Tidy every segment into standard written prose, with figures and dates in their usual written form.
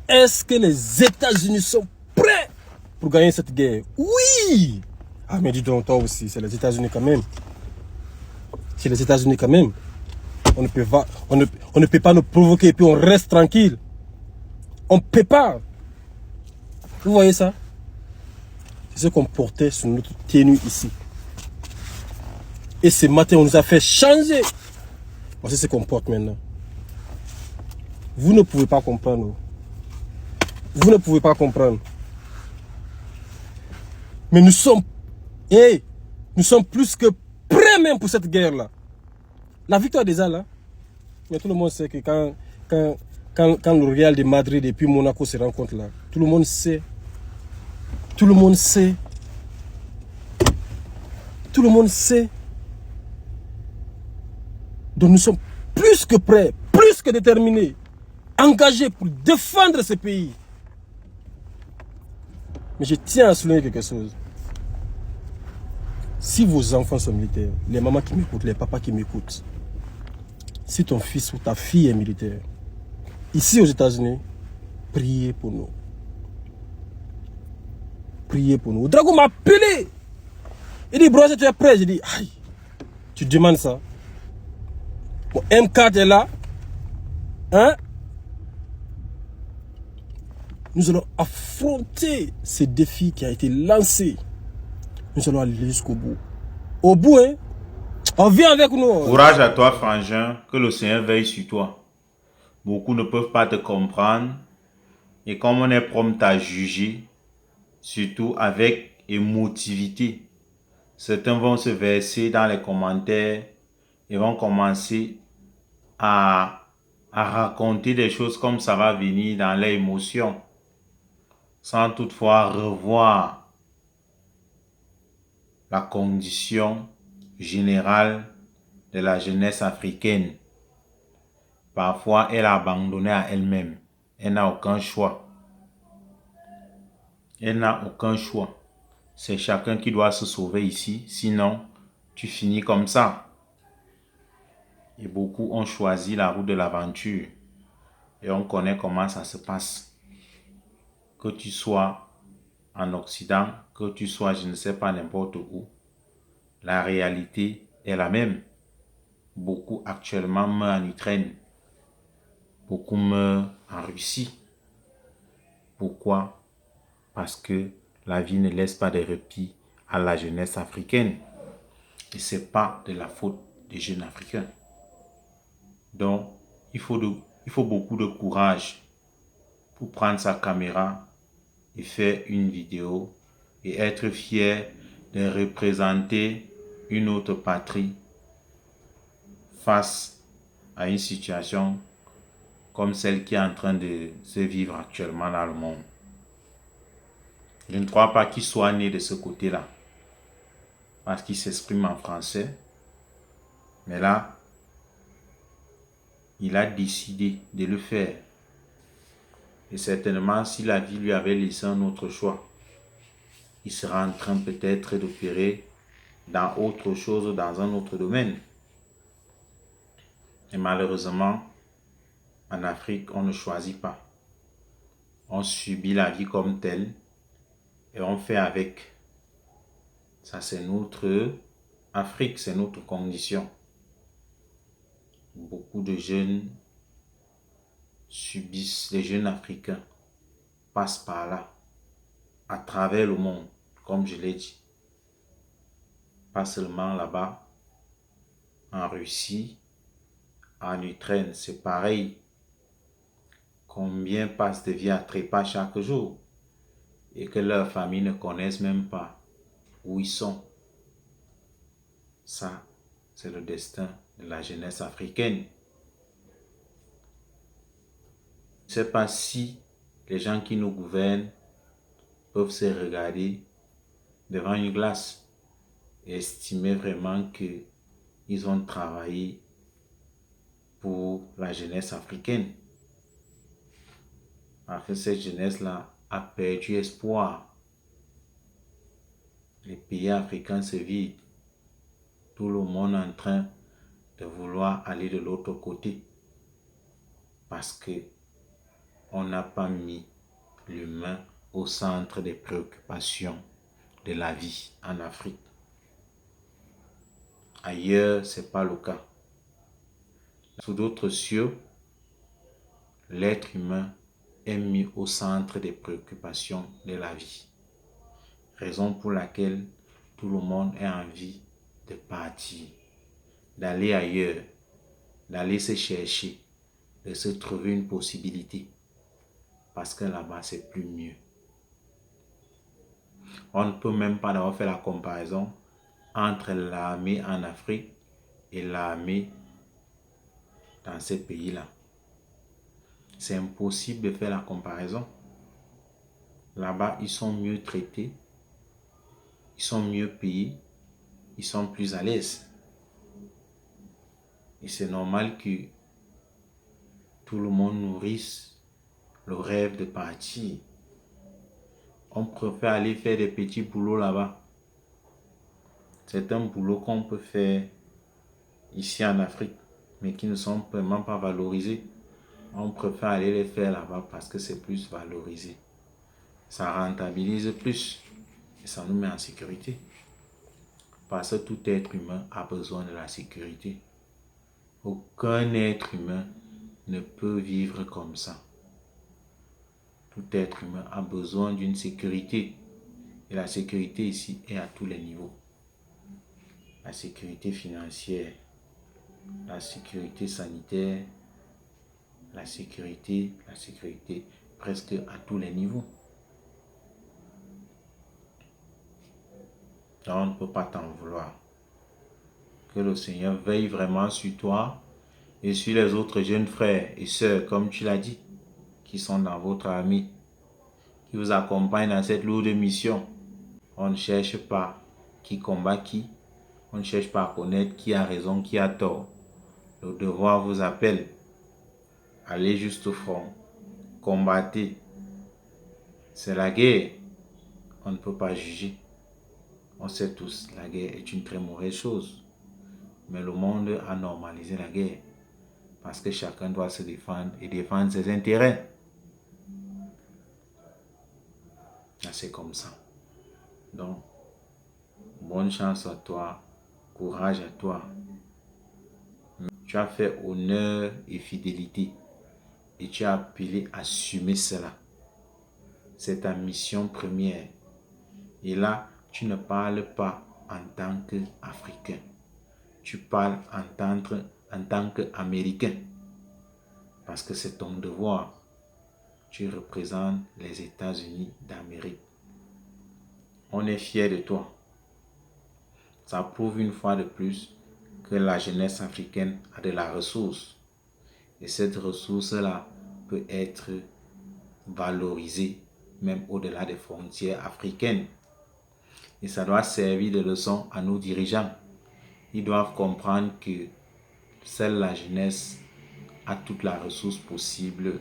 Est-ce que les États-Unis sont prêts pour gagner cette guerre? Oui! Ah, mais dis donc, toi aussi, c'est les États-Unis quand même. C'est les États-Unis quand même. On ne peut pas nous provoquer et puis on reste tranquille. On ne peut pas. Vous voyez ça? C'est ce qu'on portait sur notre tenue ici. Et ce matin, on nous a fait changer. Voici ce qu'on porte maintenant. Vous ne pouvez pas comprendre. Vous ne pouvez pas comprendre. Mais nous sommes plus que prêts même pour cette guerre-là. La victoire déjà là. Mais tout le monde sait que quand le Real de Madrid et puis Monaco se rencontrent là, tout le monde sait. Tout le monde sait. Tout le monde sait. Donc nous sommes plus que prêts, plus que déterminés, engagés pour défendre ce pays. Mais je tiens à souligner quelque chose. Si vos enfants sont militaires, les mamans qui m'écoutent, les papas qui m'écoutent, si ton fils ou ta fille est militaire, ici aux États-Unis, priez pour nous. Priez pour nous. Drago m'a appelé. Il dit, bro, si tu es prêt, j'ai dit, aïe, tu demandes ça. Bon, M4 est là. Hein? Nous allons affronter ce défi qui a été lancé. Nous allons aller jusqu'au bout. Au bout, hein? On vient avec nous. Courage à toi, frangin, que le Seigneur veille sur toi. Beaucoup ne peuvent pas te comprendre. Et comme on est prompt à juger, surtout avec émotivité, certains vont se verser dans les commentaires et vont commencer à raconter des choses comme ça va venir dans les émotions, sans toutefois revoir la condition générale de la jeunesse africaine. Parfois, elle a abandonné à elle-même. Elle n'a aucun choix. Elle n'a aucun choix. C'est chacun qui doit se sauver ici. Sinon, tu finis comme ça. Et beaucoup ont choisi la route de l'aventure. Et on connaît comment ça se passe. Que tu sois en Occident, que tu sois, je ne sais pas, n'importe où, la réalité est la même. Beaucoup actuellement meurent en Ukraine. Beaucoup meurent en Russie. Pourquoi? Parce que la vie ne laisse pas de répit à la jeunesse africaine. Et ce n'est pas de la faute des jeunes africains. Donc, il faut beaucoup de courage pour prendre sa caméra et faire une vidéo et être fier de représenter une autre patrie face à une situation comme celle qui est en train de se vivre actuellement dans le monde. Je ne crois pas qu'il soit né de ce côté-là, parce qu'il s'exprime en français. Mais là, il a décidé de le faire. Et certainement, si la vie lui avait laissé un autre choix, il sera en train peut-être d'opérer dans autre chose, dans un autre domaine. Et malheureusement, en Afrique, on ne choisit pas. On subit la vie comme telle et on fait avec. Ça, c'est notre Afrique, c'est notre condition. Beaucoup de jeunes subissent, les jeunes africains passent par là, à travers le monde, comme je l'ai dit. Pas seulement là-bas, en Russie, en Ukraine, c'est pareil. Combien passent de vie à trépas chaque jour et que leurs familles ne connaissent même pas où ils sont. Ça, c'est le destin de la jeunesse africaine. Je ne sais pas si les gens qui nous gouvernent peuvent se regarder devant une glace et estimer vraiment qu'ils ont travaillé pour la jeunesse africaine. Parce que cette jeunesse-là a perdu espoir. Les pays africains se vident. Tout le monde est en train de vouloir aller de l'autre côté. Parce que on n'a pas mis l'humain au centre des préoccupations de la vie en Afrique. Ailleurs, ce n'est pas le cas. Sous d'autres cieux, l'être humain est mis au centre des préoccupations de la vie. Raison pour laquelle tout le monde a envie de partir, d'aller ailleurs, d'aller se chercher, de se trouver une possibilité. Parce que là-bas, c'est plus mieux. On ne peut même pas avoir fait la comparaison entre l'armée en Afrique et l'armée dans ces pays-là. C'est impossible de faire la comparaison. Là-bas, ils sont mieux traités, ils sont mieux payés, ils sont plus à l'aise. Et c'est normal que tout le monde nourrisse le rêve de partir. On préfère aller faire des petits boulots là-bas. C'est un boulot qu'on peut faire ici en Afrique, mais qui ne sont vraiment pas valorisés. On préfère aller les faire là-bas parce que c'est plus valorisé. Ça rentabilise plus et ça nous met en sécurité. Parce que tout être humain a besoin de la sécurité. Aucun être humain ne peut vivre comme ça. Tout être humain a besoin d'une sécurité. Et la sécurité ici est à tous les niveaux. La sécurité financière, la sécurité sanitaire, la sécurité presque à tous les niveaux. Donc on ne peut pas t'en vouloir. Que le Seigneur veille vraiment sur toi et sur les autres jeunes frères et sœurs, comme tu l'as dit, qui sont dans votre armée, qui vous accompagnent dans cette lourde mission. On ne cherche pas qui combat qui, on ne cherche pas à connaître qui a raison, qui a tort. Le devoir vous appelle. Allez juste au front, combattez. C'est la guerre, on ne peut pas juger. On sait tous, la guerre est une très mauvaise chose. Mais le monde a normalisé la guerre parce que chacun doit se défendre et défendre ses intérêts. C'est comme ça. Donc, bonne chance à toi, courage à toi. Tu as fait honneur et fidélité et tu as appelé à assumer cela. C'est ta mission première. Et là, tu ne parles pas en tant qu'Africain. Tu parles en tant qu'Américain. Parce que c'est ton devoir. Tu représentes les États-Unis d'Amérique. On est fiers de toi. Ça prouve une fois de plus que la jeunesse africaine a de la ressource. Et cette ressource-là peut être valorisée même au-delà des frontières africaines. Et ça doit servir de leçon à nos dirigeants. Ils doivent comprendre que seule la jeunesse a toute la ressource possible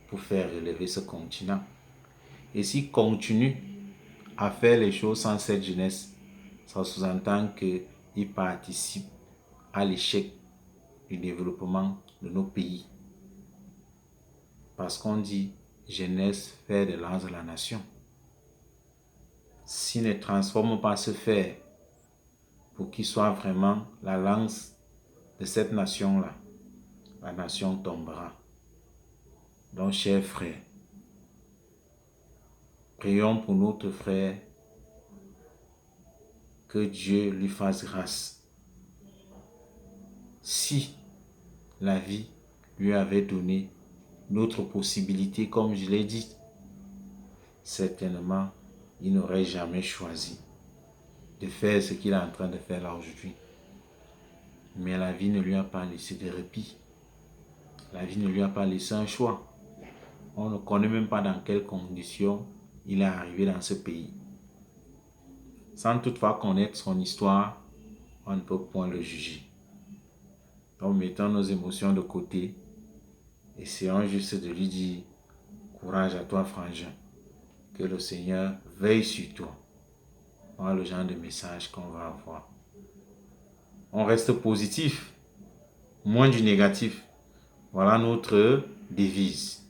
pour faire relever ce continent. Et s'ils continuent à faire les choses sans cette jeunesse, ça sous-entend qu'ils participent à l'échec du développement de nos pays. Parce qu'on dit jeunesse, fer de lance de la nation. S'ils ne transforment pas ce fer pour qu'il soit vraiment la lance de cette nation-là, la nation tombera. Donc, chers frères, prions pour notre frère, que Dieu lui fasse grâce. Si la vie lui avait donné d'autres possibilités, comme je l'ai dit, certainement, il n'aurait jamais choisi de faire ce qu'il est en train de faire là aujourd'hui. Mais la vie ne lui a pas laissé de répit. La vie ne lui a pas laissé un choix. On ne connaît même pas dans quelles conditions il est arrivé dans ce pays. Sans toutefois connaître son histoire, on ne peut point le juger. Donc mettons nos émotions de côté. Essayons juste de lui dire courage à toi, frangin. Que le Seigneur veille sur toi. Voilà le genre de message qu'on va avoir. On reste positif, moins du négatif. Voilà notre devise.